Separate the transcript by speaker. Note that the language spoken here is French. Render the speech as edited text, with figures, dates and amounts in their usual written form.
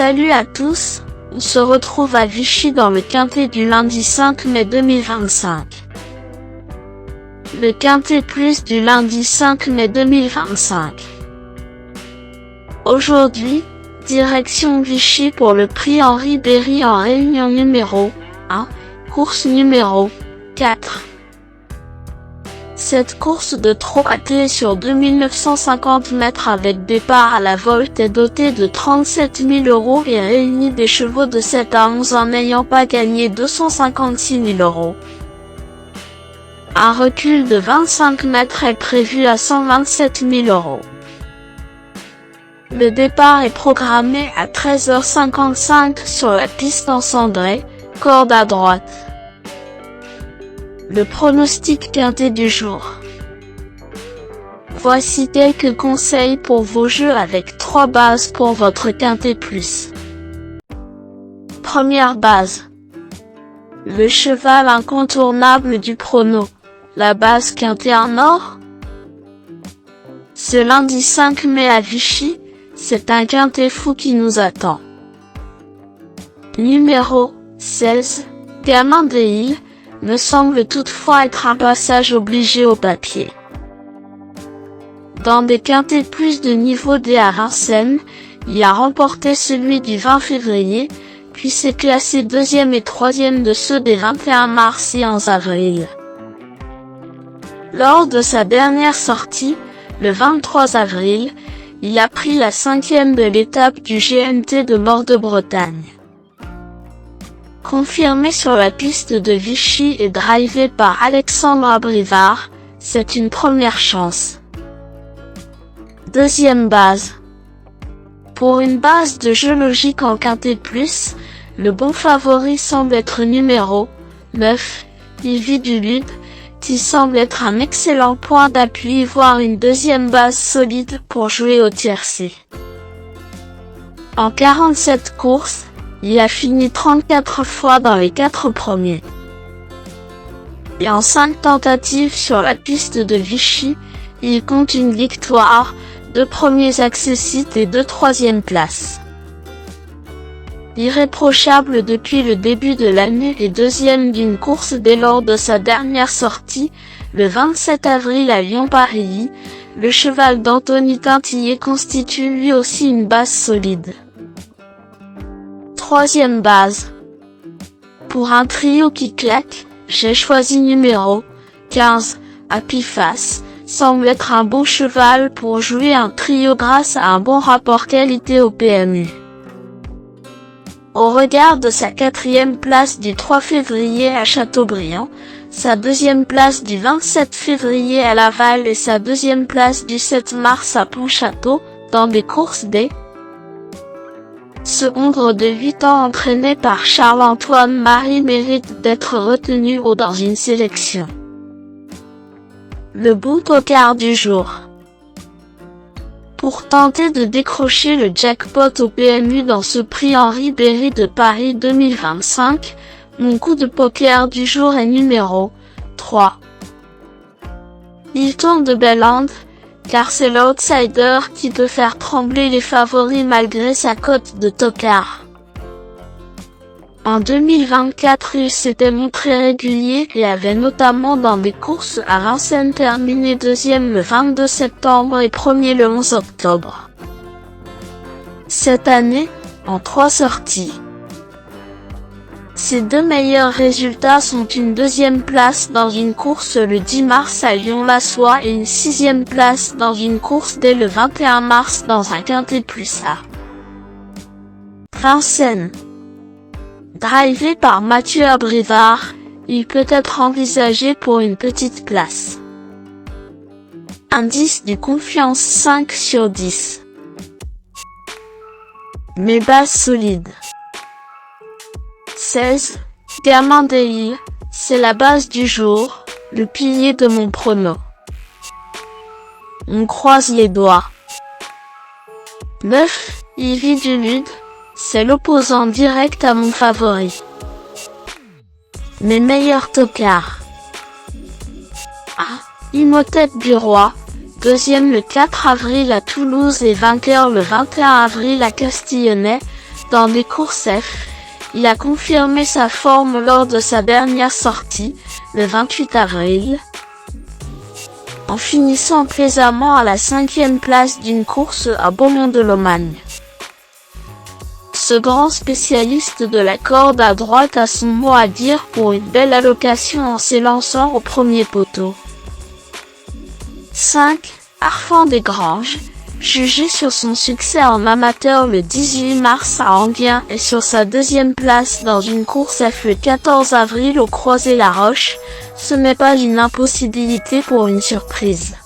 Speaker 1: Salut à tous, on se retrouve à Vichy dans le quintet du lundi 5 mai 2025. Le quintet plus du lundi 5 mai 2025. Aujourd'hui, direction Vichy pour le prix Henri Berry en réunion numéro 1, course numéro 4. Cette course de trot attelée sur 2950 mètres avec départ à la volte est dotée de 37 000 € et réunit des chevaux de 7 à 11 ans n'ayant pas gagné 256 000 €. Un recul de 25 mètres est prévu à 127 000 €. Le départ est programmé à 13h55 sur la piste en cendré, corde à droite. Le pronostic quintet du jour. Voici quelques conseils pour vos jeux avec 3 bases pour votre quintet plus. Première base. Le cheval incontournable du prono. La base quintet en or. Ce lundi 5 mai à Vichy, c'est un quintet fou qui nous attend. Numéro 16. Gamin des Îles me semble toutefois être un passage obligé au papier. Dans des quintets plus de niveau D à Vincennes, il a remporté celui du 20 février, puis s'est classé 2e et 3e de ceux des 21 mars et 11 avril. Lors de sa dernière sortie, le 23 avril, il a pris la 5e de l'étape du GNT de Mort-de-Bretagne. Confirmé sur la piste de Vichy et drivé par Alexandre Abrivard, c'est une première chance. Deuxième base. Pour une base de jeu logique en quintet plus, le bon favori semble être numéro 9, Ivy du Lude, qui semble être un excellent point d'appui voire une deuxième base solide pour jouer au tiercé. En 47 courses, il a fini 34 fois dans les 4 premiers. Et en 5 tentatives sur la piste de Vichy, il compte une victoire, 2 premiers accessites et 2 troisièmes places. Irréprochable depuis le début de l'année et deuxième d'une course dès lors de sa dernière sortie, le 27 avril à Lyon-Paris, le cheval d'Anthony Quintillier constitue lui aussi une base solide. Troisième base. Pour un trio qui claque, j'ai choisi numéro 15, Happy Face, semble être un bon cheval pour jouer un trio grâce à un bon rapport qualité au PMU. Au regard de sa 4e place du 3 février à Châteaubriand, sa 2e place du 27 février à Laval et sa 2e place du 7 mars à Pontchâteau, dans des courses D. Ce hongre de 8 ans entraîné par Charles-Antoine Marie mérite d'être retenu dans une sélection. Le bon tocard du jour. Pour tenter de décrocher le jackpot au PMU dans ce prix Henri Berry de Paris 2025, mon coup de poker du jour est numéro 3. Il tourne de Belland, car c'est l'outsider qui peut faire trembler les favoris malgré sa cote de tocard. En 2024, il s'était montré régulier et avait notamment dans des courses à Vincennes terminé 2e le 22 septembre et 1er le 11 octobre. Cette année, en 3 sorties. Ses 2 meilleurs résultats sont une 2e place dans une course le 10 mars à Lyon-la-Soie et une 6e place dans une course dès le 21 mars dans un quintet plus A. Vincennes. Drivé par Mathieu Abrivard, il peut être envisagé pour une petite place. Indice du confiance 5 sur 10. Mes bases solides. 16. Gamin des Îles, c'est la base du jour, le pilier de mon prono. On croise les doigts. 9. Ivy du Lude, c'est l'opposant direct à mon favori. Mes meilleurs tocards. Imhotep du Roi, 2e le 4 avril à Toulouse et vainqueur le 21 avril à Castillonnais, dans des courses F. Il a confirmé sa forme lors de sa dernière sortie, le 28 avril, en finissant plaisamment à la 5e place d'une course à Boulogne-de-Lomagne. Ce grand spécialiste de la corde à droite a son mot à dire pour une belle allocation en s'élançant au premier poteau. 5. Arfan Desgranges, jugé sur son succès en amateur le 18 mars à Enghien et sur sa 2e place dans une course F le 14 avril au Croisé-la-Roche, ce n'est pas une impossibilité pour une surprise.